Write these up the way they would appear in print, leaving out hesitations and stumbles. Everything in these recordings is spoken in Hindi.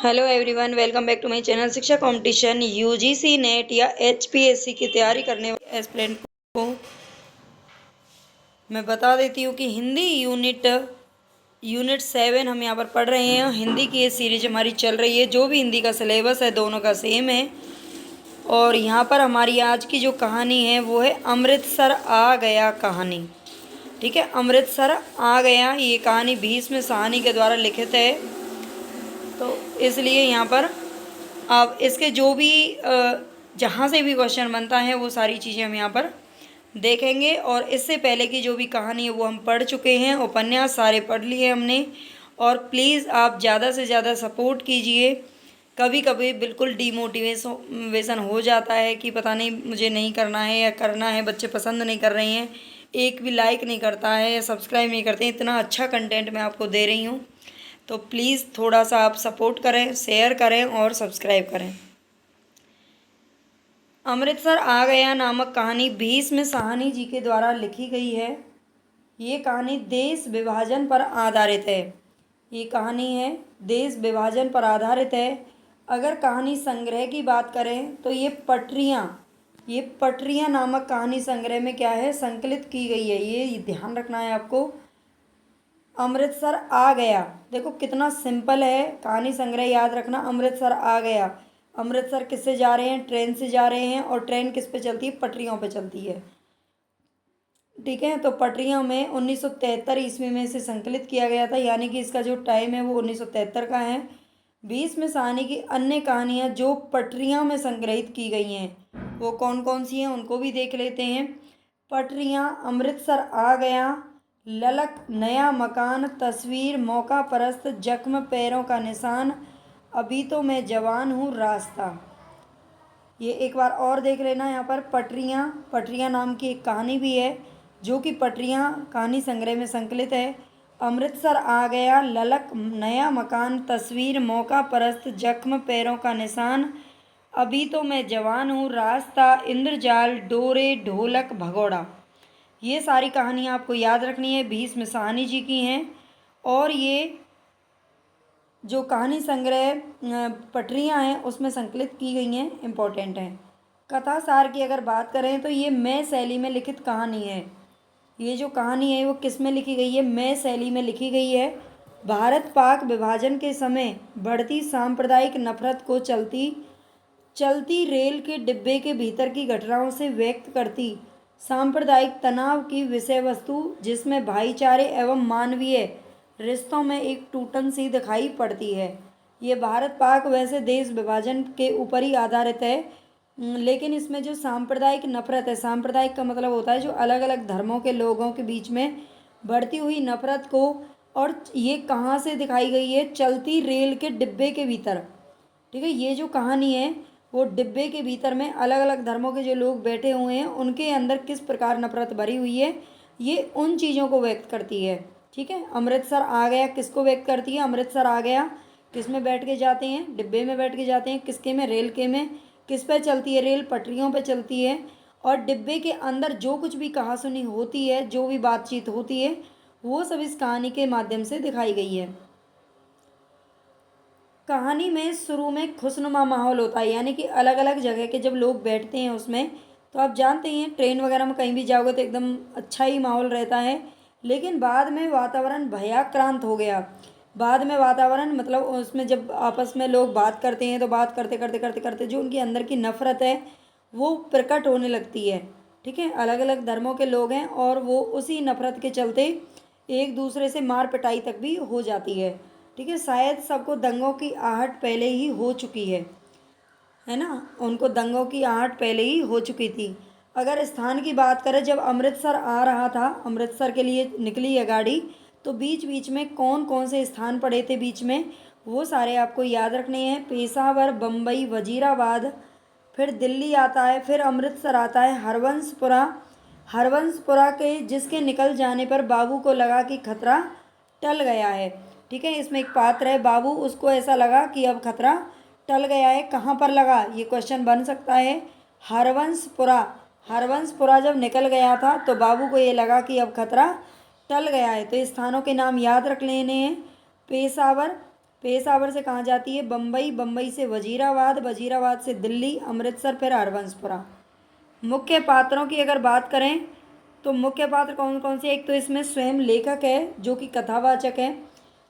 Hello everyone, welcome back to my channel. शिक्षा कंपटीशन यूजीसी नेट या एचपीएससी की तैयारी करने वाले एस्पिरेंट को मैं बता देती हूँ कि हिंदी यूनिट 7 हम यहाँ पर पढ़ रहे हैं। हिंदी की ये सीरीज हमारी चल रही है। जो भी हिंदी का सिलेबस है दोनों का सेम है। और यहाँ पर हमारी आज की जो कहानी है वो है अमृतसर आ गया कहानी। ठीक है, अमृतसर आ गया ये कहानी भीष्म साहनी के द्वारा लिखित है। तो इसलिए यहाँ पर अब इसके जो भी जहाँ से भी क्वेश्चन बनता है वो सारी चीज़ें हम यहाँ पर देखेंगे। और इससे पहले की जो भी कहानी है वो हम पढ़ चुके हैं, उपन्यास सारे पढ़ लिए हमने। और प्लीज़ आप ज़्यादा से ज़्यादा सपोर्ट कीजिए। कभी कभी बिल्कुल डीमोटिवेशन हो जाता है कि पता नहीं मुझे नहीं करना है या करना है, बच्चे पसंद नहीं कर रहे हैं, एक भी लाइक नहीं करता है या सब्सक्राइब नहीं करते हैं। इतना अच्छा कंटेंट मैं आपको दे रही हूँ, तो प्लीज़ थोड़ा सा आप सपोर्ट करें, शेयर करें और सब्सक्राइब करें। अमृतसर आ गया नामक कहानी भीष्म साहनी जी के द्वारा लिखी गई है। ये कहानी देश विभाजन पर आधारित है। ये कहानी है देश विभाजन पर आधारित है। अगर कहानी संग्रह की बात करें तो ये पटरियाँ नामक कहानी संग्रह में क्या है, संकलित की गई है। ये ध्यान रखना है आपको। अमृतसर आ गया, देखो कितना सिंपल है कहानी संग्रह याद रखना। अमृतसर आ गया, अमृतसर किससे जा रहे हैं, ट्रेन से जा रहे हैं। और ट्रेन किस पे चलती है, पटरियों पे चलती है। ठीक है, तो पटरियों में 1973 ईस्वी में इसे संकलित किया गया था, यानी कि इसका जो टाइम है वो 1973 का है। भीष्म साहनी की अन्य कहानियाँ जो पटरियाँ में संग्रहित की गई हैं वो कौन कौन सी हैं उनको भी देख लेते हैं। पटरियाँ, अमृतसर आ गया, ललक, नया मकान, तस्वीर, मौका परस्त, जख्म, पैरों का निशान, अभी तो मैं जवान हूँ, रास्ता। ये एक बार और देख लेना। यहाँ पर पटरियाँ नाम की एक कहानी भी है जो कि पटरियाँ कहानी संग्रह में संकलित है। अमृतसर आ गया, ललक, नया मकान, तस्वीर, मौका परस्त, जख्म, पैरों का निशान, अभी तो मैं जवान हूँ, रास्ता, इंद्रजाल, डोरे, ढोलक, भगोड़ा। ये सारी कहानियाँ आपको याद रखनी है, भीष्म साहनी जी की हैं। और ये जो कहानी संग्रह पटरियाँ हैं उसमें संकलित की गई हैं, इम्पोर्टेंट हैं। कथा सार की अगर बात करें तो ये मैं शैली में लिखित कहानी है। ये जो कहानी है वो किस में लिखी गई है, मैं शैली में लिखी गई है। भारत पाक विभाजन के समय बढ़ती सांप्रदायिक नफरत को चलती रेल के डिब्बे के भीतर की घटनाओं से व्यक्त करती सांप्रदायिक तनाव की विषय वस्तु, जिसमें भाईचारे एवं मानवीय रिश्तों में एक टूटन सी दिखाई पड़ती है। ये भारत पाक वैसे देश विभाजन के ऊपर ही आधारित है, लेकिन इसमें जो सांप्रदायिक नफरत है, सांप्रदायिक का मतलब होता है जो अलग अलग धर्मों के लोगों के बीच में बढ़ती हुई नफरत को। और ये कहाँ से दिखाई गई है, चलती रेल के डिब्बे के भीतर। ठीक है, ये जो कहानी है वो डिब्बे के भीतर में अलग अलग धर्मों के जो लोग बैठे हुए हैं उनके अंदर किस प्रकार नफरत भरी हुई है, ये उन चीज़ों को व्यक्त करती है। ठीक है, अमृतसर आ गया किसको व्यक्त करती है, अमृतसर आ गया किस में बैठ के जाते हैं, डिब्बे में बैठ के जाते हैं, किसके में, रेल के में। किस पे चलती है रेल, पटरियों पे चलती है। और डिब्बे के अंदर जो कुछ भी कहा सुनी होती है, जो भी बातचीत होती है, वो सब इस कहानी के माध्यम से दिखाई गई है। कहानी में शुरू में खुशनुमा माहौल होता है, यानी कि अलग अलग जगह के जब लोग बैठते हैं उसमें, तो आप जानते हैं ट्रेन वगैरह में कहीं भी जाओगे तो एकदम अच्छा ही माहौल रहता है। लेकिन बाद में वातावरण भयाक्रांत हो गया। बाद में वातावरण मतलब उसमें जब आपस में लोग बात करते हैं तो बात करते करते करते करते जो उनकी अंदर की नफ़रत है वो प्रकट होने लगती है। ठीक है, अलग अलग धर्मों के लोग हैं और वो उसी नफ़रत के चलते एक दूसरे से मार पिटाई तक भी हो जाती है। ठीक है, शायद सबको दंगों की आहट पहले ही हो चुकी है ना, उनको दंगों की आहट पहले ही हो चुकी थी। अगर स्थान की बात करें, जब अमृतसर आ रहा था, अमृतसर के लिए निकली है गाड़ी, तो बीच बीच में कौन कौन से स्थान पड़े थे बीच में, वो सारे आपको याद रखने हैं। पेशावर, बम्बई, वजीराबाद, फिर दिल्ली आता है, फिर अमृतसर आता है, हरवंशपुरा के जिसके निकल जाने पर बाबू को लगा कि खतरा टल गया है। ठीक है, इसमें एक पात्र है बाबू, उसको ऐसा लगा कि अब खतरा टल गया है। कहाँ पर लगा, ये क्वेश्चन बन सकता है। हरवंशपुरा, हरवंशपुरा जब निकल गया था तो बाबू को ये लगा कि अब खतरा टल गया है। तो इस स्थानों के नाम याद रख लेने हैं। पेशावर, पेशावर से कहाँ जाती है? बम्बई, बम्बई से वजीराबाद, वजीराबाद से दिल्ली, अमृतसर, फिर हरबंसपुरा। मुख्य पात्रों की अगर बात करें तो मुख्य पात्र कौन कौन से? एक तो इसमें स्वयं लेखक है जो कि कथावाचक है।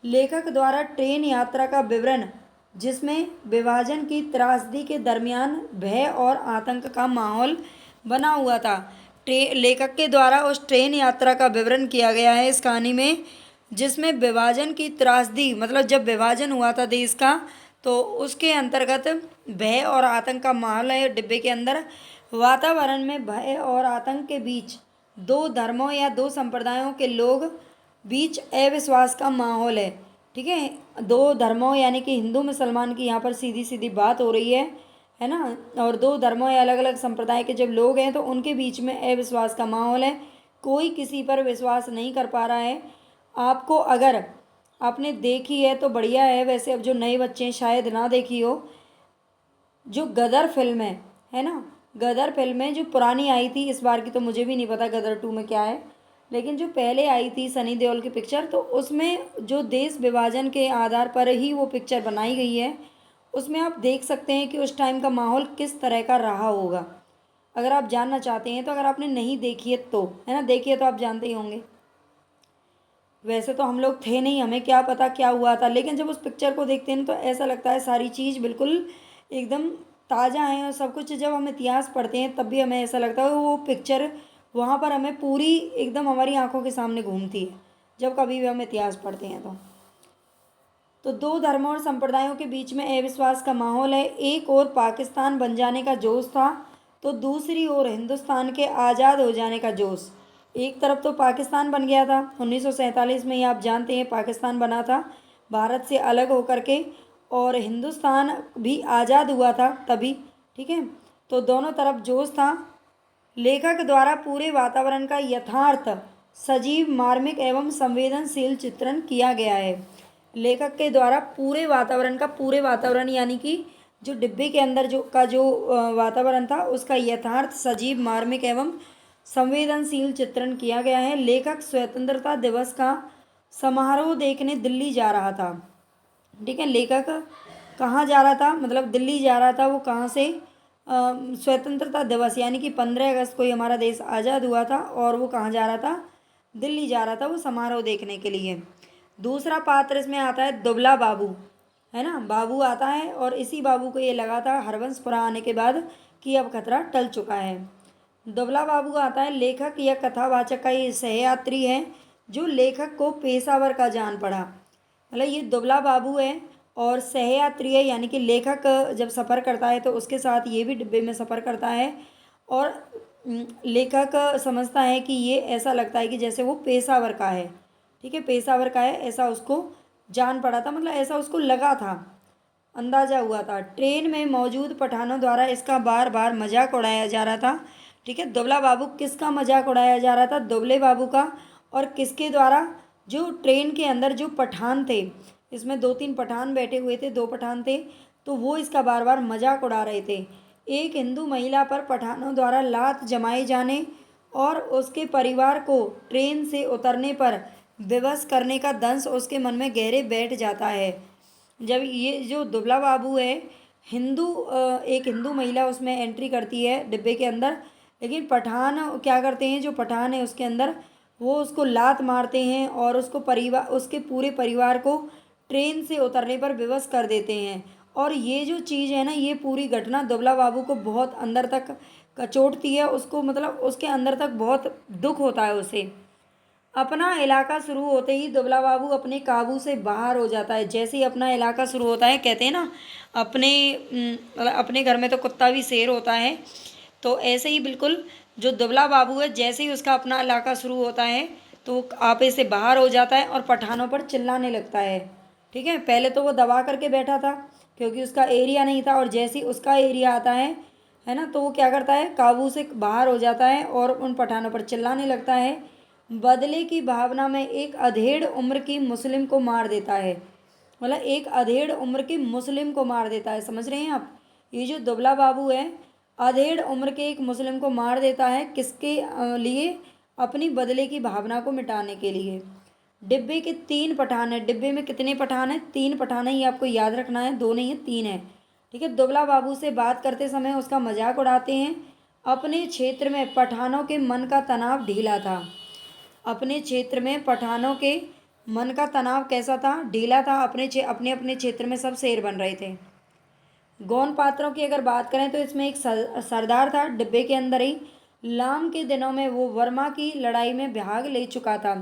लेखक द्वारा ट्रेन यात्रा का विवरण जिसमें विभाजन की त्रासदी के दरमियान भय और आतंक का माहौल बना हुआ था। लेखक के द्वारा उस ट्रेन यात्रा का विवरण किया गया है इस कहानी में जिसमें विभाजन की त्रासदी, मतलब जब विभाजन हुआ था देश का तो उसके अंतर्गत भय और आतंक का माहौल है। डिब्बे के अंदर वातावरण में भय और आतंक के बीच दो धर्मों या दो संप्रदायों के लोग बीच अविश्वास का माहौल है। ठीक है, दो धर्मों यानी कि हिंदू मुसलमान की यहाँ पर सीधी सीधी बात हो रही है ना। और दो धर्मों या अलग अलग संप्रदाय के जब लोग हैं तो उनके बीच में अविश्वास का माहौल है। कोई किसी पर विश्वास नहीं कर पा रहा है। आपको अगर आपने देखी है तो बढ़िया है, वैसे अब जो नए बच्चे हैं शायद ना देखी हो। जो गदर फिल्म है ना, गदर फिल्म है जो पुरानी आई थी, इस बार की तो मुझे भी नहीं पता गदर 2 में क्या है, लेकिन जो पहले आई थी सनी देओल की पिक्चर, तो उसमें जो देश विभाजन के आधार पर ही वो पिक्चर बनाई गई है। उसमें आप देख सकते हैं कि उस टाइम का माहौल किस तरह का रहा होगा। अगर आप जानना चाहते हैं तो, अगर आपने नहीं देखी है तो, है ना, देखी है तो आप जानते ही होंगे। वैसे तो हम लोग थे नहीं, हमें क्या पता क्या हुआ था, लेकिन जब उस पिक्चर को देखते हैं तो ऐसा लगता है सारी चीज़ बिल्कुल एकदम ताज़ा है। और सब कुछ जब हम इतिहास पढ़ते हैं तब भी हमें ऐसा लगता है वो पिक्चर वहाँ पर हमें पूरी एकदम हमारी आंखों के सामने घूमती है जब कभी भी हम इतिहास पढ़ते हैं तो दो धर्मों और संप्रदायों के बीच में अविश्वास का माहौल है। एक ओर पाकिस्तान बन जाने का जोश था तो दूसरी ओर हिंदुस्तान के आज़ाद हो जाने का जोश। एक तरफ तो पाकिस्तान बन गया था 1947 में, ये आप जानते हैं पाकिस्तान बना था भारत से अलग होकर के, और हिंदुस्तान भी आज़ाद हुआ था तभी। ठीक है, तो दोनों तरफ जोश था। लेखक द्वारा पूरे वातावरण का यथार्थ, सजीव, मार्मिक एवं संवेदनशील चित्रण किया गया है। लेखक के द्वारा पूरे वातावरण यानी कि जो डिब्बे के अंदर जो वातावरण था उसका यथार्थ, सजीव, मार्मिक एवं संवेदनशील चित्रण किया गया है। लेखक स्वतंत्रता दिवस का समारोह देखने दिल्ली जा रहा था। ठीक है, लेखक कहाँ जा रहा था? मतलब दिल्ली जा रहा था। वो कहाँ से? स्वतंत्रता दिवस यानी कि 15 अगस्त को ही हमारा देश आज़ाद हुआ था, और वो कहाँ जा रहा था? दिल्ली जा रहा था वो समारोह देखने के लिए। दूसरा पात्र इसमें आता है दुबला बाबू, है ना, बाबू आता है, और इसी बाबू को ये लगा था हरबंसपुरा आने के बाद कि अब खतरा टल चुका है। दुबला बाबू आता है। लेखक या कथावाचक का ये सहयात्री है जो लेखक को पेशावर का जान पड़ा। मतलब ये दुबला बाबू है और सहयात्री है, यानी कि लेखक जब सफ़र करता है तो उसके साथ ये भी डिब्बे में सफ़र करता है, और लेखक समझता है कि ये ऐसा लगता है कि जैसे वो पेशावर का है। ठीक है, पेशावर का है ऐसा उसको जान पड़ा था, मतलब ऐसा उसको लगा था, अंदाज़ा हुआ था। ट्रेन में मौजूद पठानों द्वारा इसका बार बार मजाक उड़ाया जा रहा था। ठीक है, दुबला बाबू किसका मजाक उड़ाया जा रहा था? दुबले बाबू का। और किसके द्वारा? जो ट्रेन के अंदर जो पठान थे, इसमें 2-3 पठान बैठे हुए थे, 2 पठान थे, तो वो इसका बार बार मजाक उड़ा रहे थे। एक हिंदू महिला पर पठानों द्वारा लात जमाए जाने और उसके परिवार को ट्रेन से उतरने पर विवश करने का दंश उसके मन में गहरे बैठ जाता है। जब ये जो दुबला बाबू है, एक हिंदू महिला उसमें एंट्री करती है डिब्बे के अंदर, लेकिन पठान क्या करते हैं? जो पठान है उसके अंदर वो उसको लात मारते हैं और उसके पूरे परिवार को ट्रेन से उतरने पर विवश कर देते हैं। और ये जो चीज़ है ना, ये पूरी घटना दुबला बाबू को बहुत अंदर तक कचोटती है उसको, मतलब उसके अंदर तक बहुत दुख होता है उसे। अपना इलाका शुरू होते ही दुबला बाबू अपने काबू से बाहर हो जाता है। जैसे ही अपना इलाका शुरू होता है, कहते हैं ना अपने घर में तो कुत्ता भी शेर होता है, तो ऐसे ही बिल्कुल जो दुबला बाबू है जैसे ही उसका अपना इलाका शुरू होता है तो वो आपे से बाहर हो जाता है और पठानों पर चिल्लाने लगता है। ठीक है, पहले तो वो दबा करके बैठा था क्योंकि उसका एरिया नहीं था, और जैसे ही उसका एरिया आता है ना, तो वो क्या करता है? काबू से बाहर हो जाता है और उन पठानों पर चिल्लाने लगता है। बदले की भावना में एक अधेड़ उम्र की मुस्लिम को मार देता है। मतलब एक अधेड़ उम्र की मुस्लिम को मार देता है, समझ रहे हैं आप? ये जो दुबला बाबू है अधेड़ उम्र के एक मुस्लिम को मार देता है, किसके लिए? अपनी बदले की भावना को मिटाने के लिए। डिब्बे के 3 पठान हैं। डिब्बे में कितने पठान हैं? 3 पठान है, ये आपको याद रखना है, 2 नहीं है 3 है। ठीक है। दुबला बाबू से बात करते समय उसका मजाक उड़ाते हैं। अपने क्षेत्र में पठानों के मन का तनाव ढीला था। अपने क्षेत्र में पठानों के मन का तनाव कैसा था? ढीला था। अपने अपने क्षेत्र में सब शेर बन रहे थे। गौण पात्रों की अगर बात करें तो इसमें एक सरदार था डिब्बे के अंदर ही। लाम के दिनों में वो वर्मा की लड़ाई में भाग ले चुका था।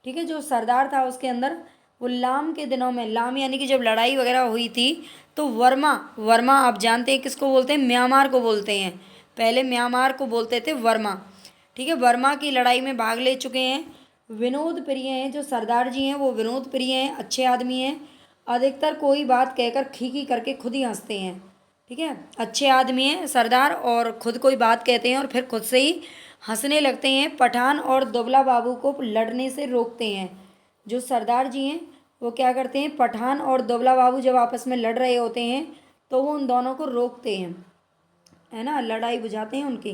ठीक है। जो सरदार था उसके अंदर, वो लाम के दिनों में, लाम यानी कि जब लड़ाई वगैरह हुई थी तो वर्मा, वर्मा आप जानते हैं किसको बोलते हैं? म्यांमार को बोलते हैं। पहले म्यांमार को बोलते थे वर्मा। ठीक है। वर्मा की लड़ाई में भाग ले चुके हैं। विनोद प्रिय हैं, जो सरदार जी हैं वो विनोद प्रिय हैं, अच्छे आदमी हैं। अधिकतर कोई बात कहकर खीखी करके खुद ही हंसते हैं। ठीक है। अच्छे आदमी हैं सरदार, और खुद कोई बात कहते हैं और फिर खुद से ही हंसने लगते हैं। पठान और दुबला बाबू को लड़ने से रोकते हैं। जो सरदार जी हैं वो क्या करते हैं? पठान और दुबला बाबू जब आपस में लड़ रहे होते हैं तो वो उन दोनों को रोकते हैं, है ना, लड़ाई बुझाते हैं उनकी।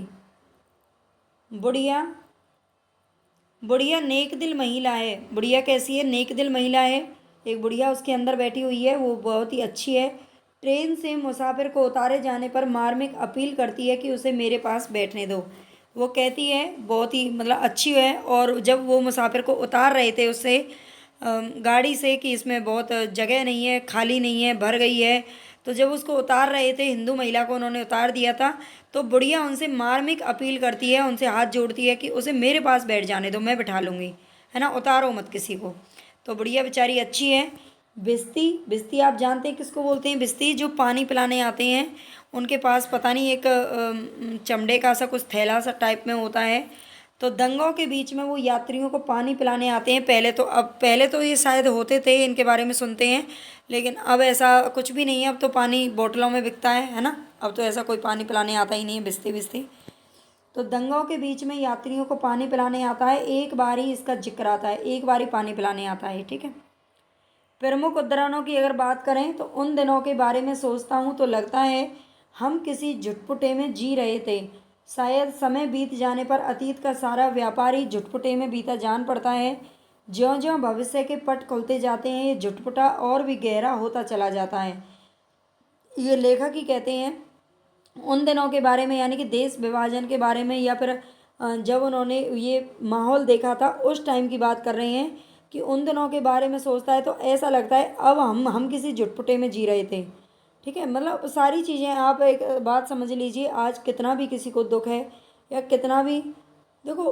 बुढ़िया, बुढ़िया नेक दिल महिला है। बुढ़िया कैसी है? नेक दिल महिला है। एक बुढ़िया उसके अंदर बैठी हुई है, वो बहुत ही अच्छी है। ट्रेन से मुसाफिर को उतारे जाने पर मार्मिक अपील करती है कि उसे मेरे पास बैठने दो। वो कहती है, बहुत ही मतलब अच्छी है। और जब वो मुसाफिर को उतार रहे थे उससे गाड़ी से कि इसमें बहुत जगह नहीं है, खाली नहीं है, भर गई है, तो जब उसको उतार रहे थे, हिंदू महिला को उन्होंने उतार दिया था, तो बुढ़िया उनसे मार्मिक अपील करती है, उनसे हाथ जोड़ती है कि उसे मेरे पास बैठ जाने दो, मैं बिठा लूँगी, है ना, उतारो मत किसी को। तो बुढ़िया बेचारी अच्छी है। बिस्ती, बिस्ती आप जानते हैं किसको बोलते हैं? बिस्ती जो पानी पिलाने आते हैं, उनके पास पता नहीं एक चमड़े का सा कुछ थैला सा टाइप में होता है। तो दंगों के बीच में वो यात्रियों को पानी पिलाने आते हैं। पहले तो ये शायद होते थे, इनके बारे में सुनते हैं, लेकिन अब ऐसा कुछ भी नहीं है। अब तो पानी बोतलों में बिकता है ना। अब तो ऐसा कोई पानी पिलाने आता ही नहीं है, बिस्ती बिस्ती। तो दंगों के बीच में यात्रियों को पानी पिलाने आता है। एक बार ही इसका जिक्र आता है, एक बार ही पानी पिलाने आता है। ठीक है। प्रमुख उद्धरणों की अगर बात करें तो उन दिनों के बारे में सोचता हूँ तो लगता है हम किसी झुटपुटे में जी रहे थे। शायद समय बीत जाने पर अतीत का सारा व्यापार ही झुटपुटे में बीता जान पड़ता है। ज्यों ज्यों भविष्य के पट खुलते जाते हैं ये झुटपुटा और भी गहरा होता चला जाता है। ये लेखक ही कहते हैं उन दिनों के बारे में, यानी कि देश विभाजन के बारे में, या फिर जब उन्होंने ये माहौल देखा था उस टाइम की बात कर रहे हैं कि उन दिनों के बारे में सोचता है तो ऐसा लगता है अब हम किसी झुटपुटे में जी रहे थे। ठीक है। मतलब सारी चीज़ें, आप एक बात समझ लीजिए, आज कितना भी किसी को दुख है या कितना भी, देखो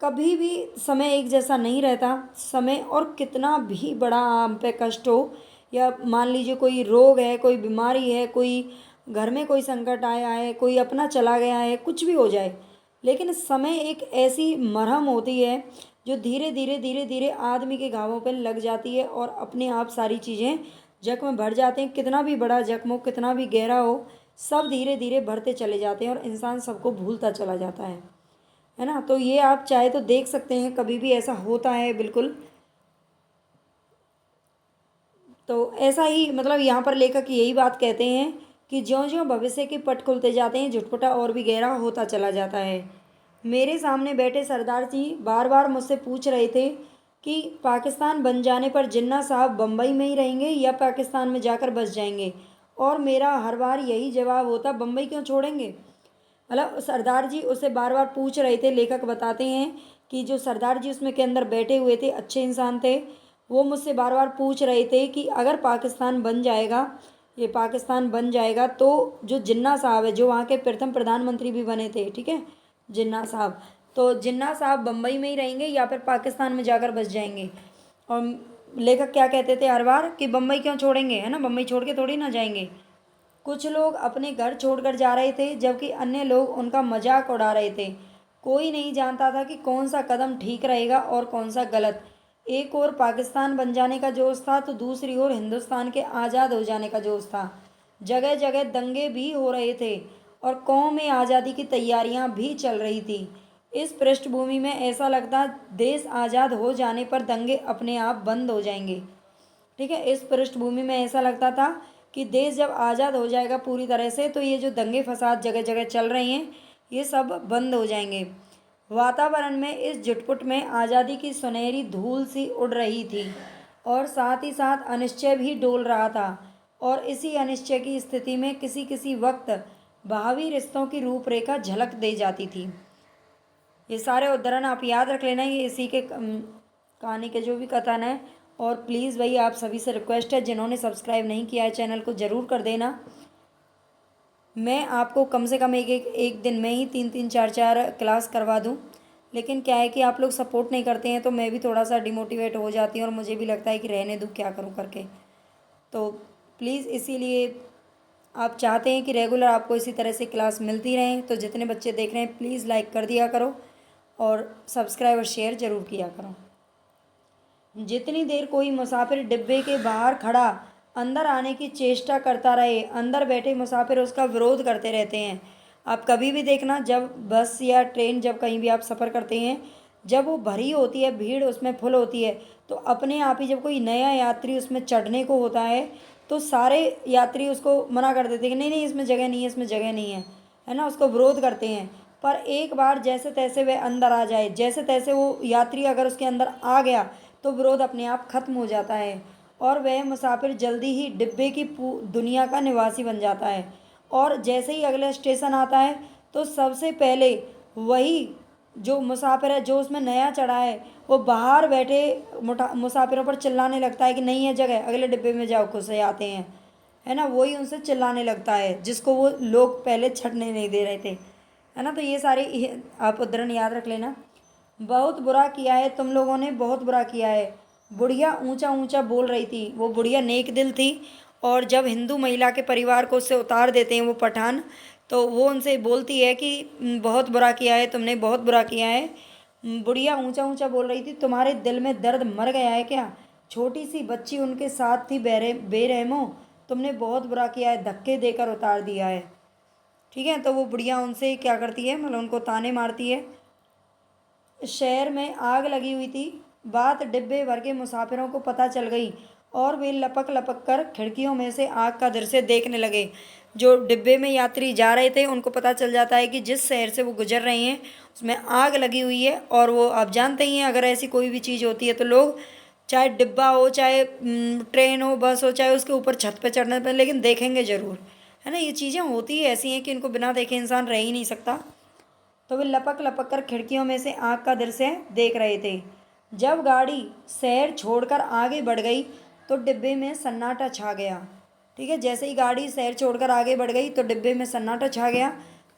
कभी भी समय एक जैसा नहीं रहता। समय और कितना भी बड़ा हम पे कष्ट हो, या मान लीजिए कोई रोग है, कोई बीमारी है, कोई घर में कोई संकट आया है, कोई अपना चला गया है, कुछ भी हो जाए, लेकिन समय एक ऐसी मरहम होती है जो धीरे धीरे धीरे धीरे आदमी के घावों पर लग जाती है और अपने आप सारी चीज़ें जख्म भर जाते हैं। कितना भी बड़ा जख्म हो, कितना भी गहरा हो, सब धीरे धीरे भरते चले जाते हैं और इंसान सबको भूलता चला जाता है ना। तो ये आप चाहे तो देख सकते हैं, कभी भी ऐसा होता है बिल्कुल। तो ऐसा ही मतलब यहाँ पर लेखक यही बात कहते हैं कि ज्यों ज्यों भविष्य के पट खुलते जाते हैं झुटपुटा और भी गहरा होता चला जाता है। मेरे सामने बैठे सरदार जी बार बार मुझसे पूछ रहे थे कि पाकिस्तान बन जाने पर जिन्ना साहब बम्बई में ही रहेंगे या पाकिस्तान में जाकर बस जाएंगे, और मेरा हर बार यही जवाब होता, बम्बई क्यों छोड़ेंगे। मतलब सरदार जी उसे बार बार पूछ रहे थे। लेखक बताते हैं कि जो सरदार जी उसमें के अंदर बैठे हुए थे, अच्छे इंसान थे, वो मुझसे बार बार पूछ रहे थे कि अगर पाकिस्तान बन जाएगा, ये पाकिस्तान बन जाएगा तो जो जिन्ना साहब है, जो वहाँ के प्रथम प्रधानमंत्री भी बने थे, ठीक है, जिन्ना साहब, तो जिन्ना साहब बम्बई में ही रहेंगे या फिर पाकिस्तान में जाकर बस जाएंगे। और लेखक क्या कहते थे हर बार कि बम्बई क्यों छोड़ेंगे, है ना, बम्बई छोड़ के थोड़ी ना जाएंगे। कुछ लोग अपने घर छोड़कर जा रहे थे जबकि अन्य लोग उनका मजाक उड़ा रहे थे। कोई नहीं जानता था कि कौन सा कदम ठीक रहेगा और कौन सा गलत। एक ओर पाकिस्तान बन जाने का जोश था तो दूसरी ओर हिंदुस्तान के आज़ाद हो जाने का जोश था। जगह जगह दंगे भी हो रहे थे और कौम में आज़ादी की तैयारियां भी चल रही थी। इस पृष्ठभूमि में ऐसा लगता देश आज़ाद हो जाने पर दंगे अपने आप बंद हो जाएंगे। ठीक है। इस पृष्ठभूमि में ऐसा लगता था कि देश जब आज़ाद हो जाएगा पूरी तरह से तो ये जो दंगे फसाद जगह जगह चल रहे हैं ये सब बंद हो जाएंगे। वातावरण में इस झुटपुट में आज़ादी की सुनहरी धूल सी उड़ रही थी और साथ ही साथ अनिश्चय भी डोल रहा था। और इसी अनिश्चय की स्थिति में किसी किसी वक्त भावी रिश्तों की रूपरेखा झलक दे जाती थी। ये सारे उद्धरण आप याद रख लेना, ये इसी के कहानी के जो भी कथन है। और प्लीज़ भाई आप सभी से रिक्वेस्ट है, जिन्होंने सब्सक्राइब नहीं किया है चैनल को ज़रूर कर देना। मैं आपको कम से कम एक दिन में ही 3-3 4-4 क्लास करवा दूं, लेकिन क्या है कि आप लोग सपोर्ट नहीं करते हैं तो मैं भी थोड़ा सा डिमोटिवेट हो जाती हूँ और मुझे भी लगता है कि रहने दूँ, क्या करूँ करके। तो प्लीज़ इसीलिए आप चाहते हैं कि रेगुलर आपको इसी तरह से क्लास मिलती रहें, तो जितने बच्चे देख रहे हैं प्लीज़ लाइक कर दिया करो और सब्सक्राइब और शेयर ज़रूर किया करो। जितनी देर कोई मुसाफिर डिब्बे के बाहर खड़ा अंदर आने की चेष्टा करता रहे, अंदर बैठे मुसाफिर उसका विरोध करते रहते हैं। आप कभी भी देखना, जब बस या ट्रेन, जब कहीं भी आप सफ़र करते हैं, जब वो भरी होती है, भीड़ उसमें फुल होती है, तो अपने आप ही जब कोई नया यात्री उसमें चढ़ने को होता है तो सारे यात्री उसको मना कर देते हैं कि नहीं नहीं इसमें जगह नहीं है, इसमें जगह नहीं है ना, उसको विरोध करते हैं। पर एक बार जैसे तैसे वह अंदर आ जाए, जैसे तैसे वो यात्री अगर उसके अंदर आ गया तो विरोध अपने आप खत्म हो जाता है और वह मुसाफिर जल्दी ही डिब्बे की दुनिया का निवासी बन जाता है। और जैसे ही अगला स्टेशन आता है तो सबसे पहले वही जो मुसाफिर है, जो उसमें नया चढ़ा है, वो बाहर बैठे मुसाफिरों पर चिल्लाने लगता है कि नहीं है जगह, अगले डिब्बे में जाओ, खुद से आते हैं, है ना। वही उनसे चिल्लाने लगता है जिसको वो लोग पहले चढ़ने नहीं दे रहे थे, है ना। तो ये सारे आप उदाहरण याद रख लेना। बहुत बुरा किया है तुम लोगों ने, बहुत बुरा किया है, बुढ़िया ऊंचा ऊंचा बोल रही थी। वो बुढ़िया नेक दिल थी और जब हिंदू महिला के परिवार को उससे उतार देते हैं वो पठान, तो वो उनसे बोलती है कि बहुत बुरा किया है तुमने, बहुत बुरा किया है। बुढ़िया ऊंचा ऊंचा बोल रही थी, तुम्हारे दिल में दर्द मर गया है क्या? छोटी सी बच्ची उनके साथ थी, बेरहमो, तुमने बहुत बुरा किया है, धक्के देकर उतार दिया है। ठीक है, तो वो बुढ़िया उनसे क्या करती है, मतलब उनको ताने मारती है। शहर में आग लगी हुई थी, बात डिब्बे भर के मुसाफिरों को पता चल गई और वे लपक लपक कर खिड़कियों में से आग का दृश्य देखने लगे। जो डिब्बे में यात्री जा रहे थे उनको पता चल जाता है कि जिस शहर से वो गुजर रहे हैं उसमें आग लगी हुई है। और वो आप जानते ही हैं, अगर ऐसी कोई भी चीज़ होती है तो लोग, चाहे डिब्बा हो, चाहे ट्रेन हो, बस हो, चाहे उसके ऊपर छत पे चढ़ने पर, लेकिन देखेंगे ज़रूर, है ना। ये चीज़ें होती ही ऐसी हैं कि इनको बिना देखे इंसान रह ही नहीं सकता। तो वे लपक लपक कर खिड़कियों में से आग का दृश्य देख रहे थे। जब गाड़ी शहर छोड़कर आगे बढ़ गई तो डिब्बे में सन्नाटा छा गया। ठीक है, जैसे ही गाड़ी शहर छोड़कर आगे बढ़ गई तो डिब्बे में सन्नाटा छा गया।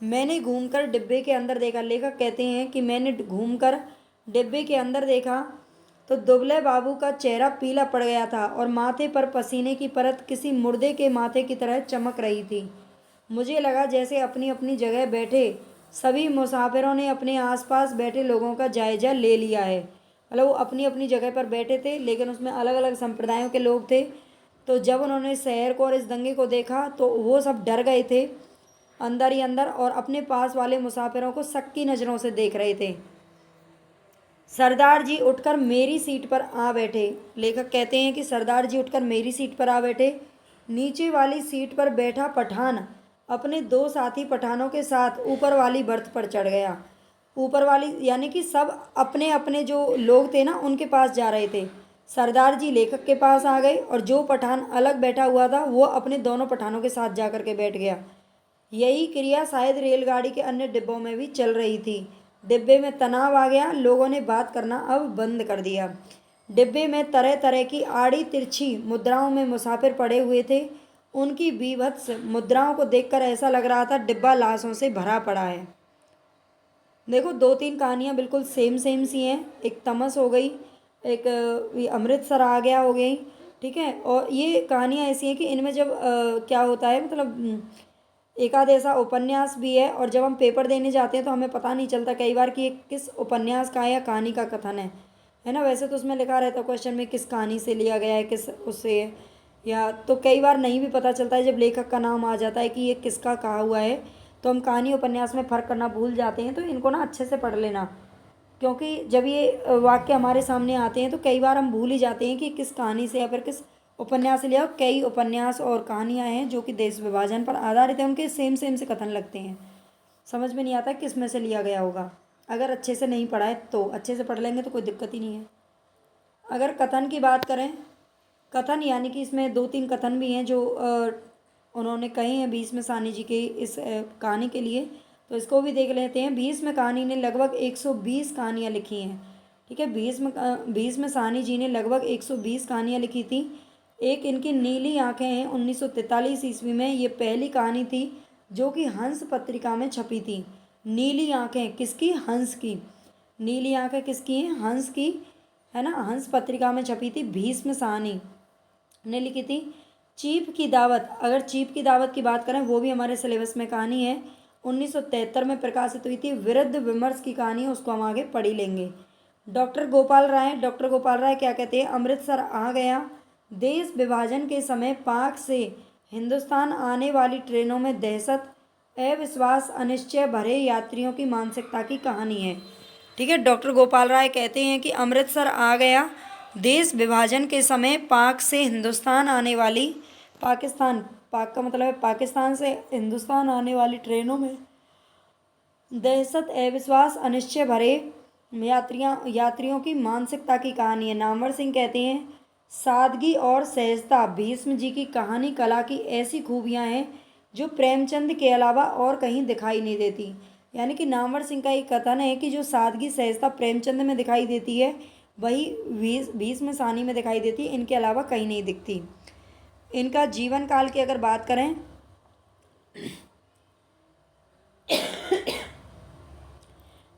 मैंने घूमकर डिब्बे के अंदर देखा, लेखक कहते हैं कि मैंने घूमकर डिब्बे के अंदर देखा तो दुबले बाबू का चेहरा पीला पड़ गया था और माथे पर पसीने की परत किसी मुर्दे के माथे की तरह चमक रही थी। मुझे लगा जैसे अपनी अपनी जगह बैठे सभी मुसाफिरों ने अपने आसपास बैठे लोगों का जायजा ले लिया है। मतलब वो अपनी अपनी जगह पर बैठे थे, लेकिन उसमें अलग अलग संप्रदायों के लोग थे। तो जब उन्होंने शहर को और इस दंगे को देखा तो वो सब डर गए थे अंदर ही अंदर, और अपने पास वाले मुसाफिरों को शक की नज़रों से देख रहे थे। सरदार जी उठकर मेरी सीट पर आ बैठे। लेखक कहते हैं कि सरदार जी उठकर मेरी सीट पर आ बैठे। नीचे वाली सीट पर बैठा पठान अपने दो साथी पठानों के साथ ऊपर वाली बर्थ पर चढ़ गया। ऊपर वाली यानी कि सब अपने अपने जो लोग थे ना उनके पास जा रहे थे। सरदार जी लेखक के पास आ गए और जो पठान अलग बैठा हुआ था वो अपने दोनों पठानों के साथ जा कर के बैठ गया। यही क्रिया शायद रेलगाड़ी के अन्य डिब्बों में भी चल रही थी। डिब्बे में तनाव आ गया, लोगों ने बात करना अब बंद कर दिया। डिब्बे में तरह तरह की आड़ी तिरछी मुद्राओं में मुसाफिर पड़े हुए थे। उनकी बीभत्स मुद्राओं को देखकर ऐसा लग रहा था डिब्बा लाशों से भरा पड़ा है। देखो, 2-3 कहानियाँ बिल्कुल सेम सेम सी हैं। एक तमस हो गई, एक ये अमृतसर आ गया हो गई। ठीक है, और ये कहानियाँ ऐसी हैं कि इनमें जब क्या होता है, मतलब एक आध ऐसा उपन्यास भी है और जब हम पेपर देने जाते हैं तो हमें पता नहीं चलता कई बार कि ये किस उपन्यास का या कहानी का कथन है ना। वैसे तो उसमें लिखा रहता है क्वेश्चन में किस कहानी से लिया गया है, किस उससे, या तो कई बार नहीं भी पता चलता है जब लेखक का नाम आ जाता है कि ये किसका कहा हुआ है, तो हम कहानी उपन्यास में फ़र्क करना भूल जाते हैं। तो इनको ना अच्छे से पढ़ लेना, क्योंकि जब ये वाक्य हमारे सामने आते हैं तो कई बार हम भूल ही जाते हैं कि किस कहानी से या फिर किस उपन्यास से लिया। कई उपन्यास और कहानियाँ हैं जो कि देश विभाजन पर आधारित है, उनके सेम सेम से कथन लगते हैं, समझ में नहीं आता किस में से लिया गया होगा। अगर अच्छे से नहीं पढ़ा है तो अच्छे से पढ़ लेंगे तो कोई दिक्कत ही नहीं है। अगर कथन की बात करें, कथन यानी कि इसमें 2-3 कथन भी हैं जो उन्होंने कहे हैं भीष्म साहनी जी के इस कहानी के लिए, तो इसको भी देख लेते हैं। भीष्म कहानी ने लगभग 120 कहानियाँ लिखी हैं। ठीक है, भीष्म साहनी जी ने लगभग 120 कहानियाँ लिखी थी। एक इनकी नीली आंखें हैं 1943 ईस्वी में, ये पहली कहानी थी जो कि हंस पत्रिका में छपी थी। नीली आंखें किसकी? हंस की। नीली आंखें किसकी हैं? हंस की, है ना। हंस पत्रिका में छपी थी, भीष्म साहनी ने लिखी थी। चीप की दावत, अगर चीप की दावत की बात करें वो भी हमारे सिलेबस में कहानी है, 1973 में प्रकाशित हुई थी। विरुद्ध विमर्श की कहानी है, उसको हम आगे पढ़ ही लेंगे। डॉक्टर गोपाल राय क्या कहते हैं? अमृतसर आ गया, देश विभाजन के समय पाक से हिंदुस्तान आने वाली ट्रेनों में दहशत, अविश्वास, अनिश्चय भरे यात्रियों की मानसिकता की कहानी है। ठीक है, डॉक्टर गोपाल राय कहते हैं कि अमृतसर आ गया, देश विभाजन के समय पाक से हिंदुस्तान आने वाली, पाकिस्तान, पाक का मतलब है पाकिस्तान से हिंदुस्तान आने वाली ट्रेनों में दहशत, अविश्वास, अनिश्चय भरे यात्रियों की मानसिकता की कहानी है। नामवर सिंह कहते हैं सादगी और सहजता भीष्म जी की कहानी कला की ऐसी खूबियां हैं जो प्रेमचंद के अलावा और कहीं दिखाई नहीं देती। यानी कि नामवर सिंह का एक कथन है कि जो सादगी सहजता प्रेमचंद में दिखाई देती है वही भीष्म साहनी में दिखाई देती है, इनके अलावा कहीं नहीं दिखती। इनका जीवन काल की अगर बात करें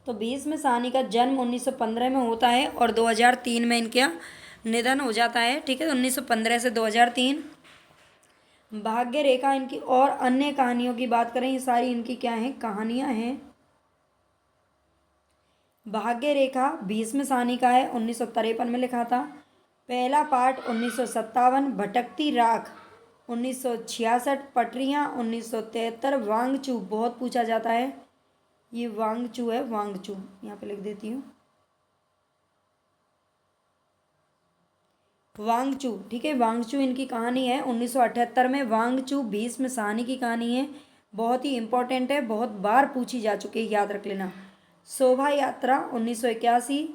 तो भीष्म साहनी का जन्म 1915 में होता है और 2003 में इनका निधन हो जाता है। ठीक है, 1915 से 2003। भाग्य रेखा इनकी और अन्य कहानियों की बात करें, ये सारी इनकी क्या हैं? कहानियां हैं। भाग्य रेखा भीष्म साहनी का है, 1953 में लिखा था। पहला पार्ट 1957, भटकती राख 1966, पटरियाँ 1973, वांगचू बहुत पूछा जाता है, ये वांगचू है, वांगचू यहाँ पे लिख देती हूँ, वांगचू। ठीक है, वांगचू इनकी कहानी है 1978 में। वांगचू भीष्म साहनी की कहानी है, बहुत ही इंपॉर्टेंट है, बहुत बार पूछी जा चुकी है, याद रख लेना। शोभा यात्रा 1981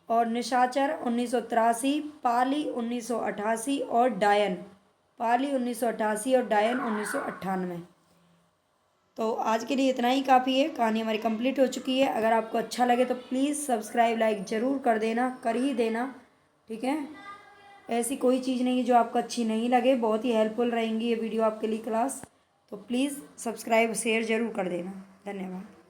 और निशाचर 1983, पाली 1988 और डायन, पाली 1988 और डायन 1998। तो आज के लिए इतना ही काफ़ी है, कहानी हमारी कंप्लीट हो चुकी है। अगर आपको अच्छा लगे तो प्लीज़ सब्सक्राइब लाइक ज़रूर कर देना, कर ही देना। ठीक है, ऐसी कोई चीज़ नहीं है जो आपको अच्छी नहीं लगे, बहुत ही हेल्पफुल रहेंगी ये वीडियो आपके लिए क्लास। तो प्लीज़ सब्सक्राइब शेयर ज़रूर कर देना। धन्यवाद।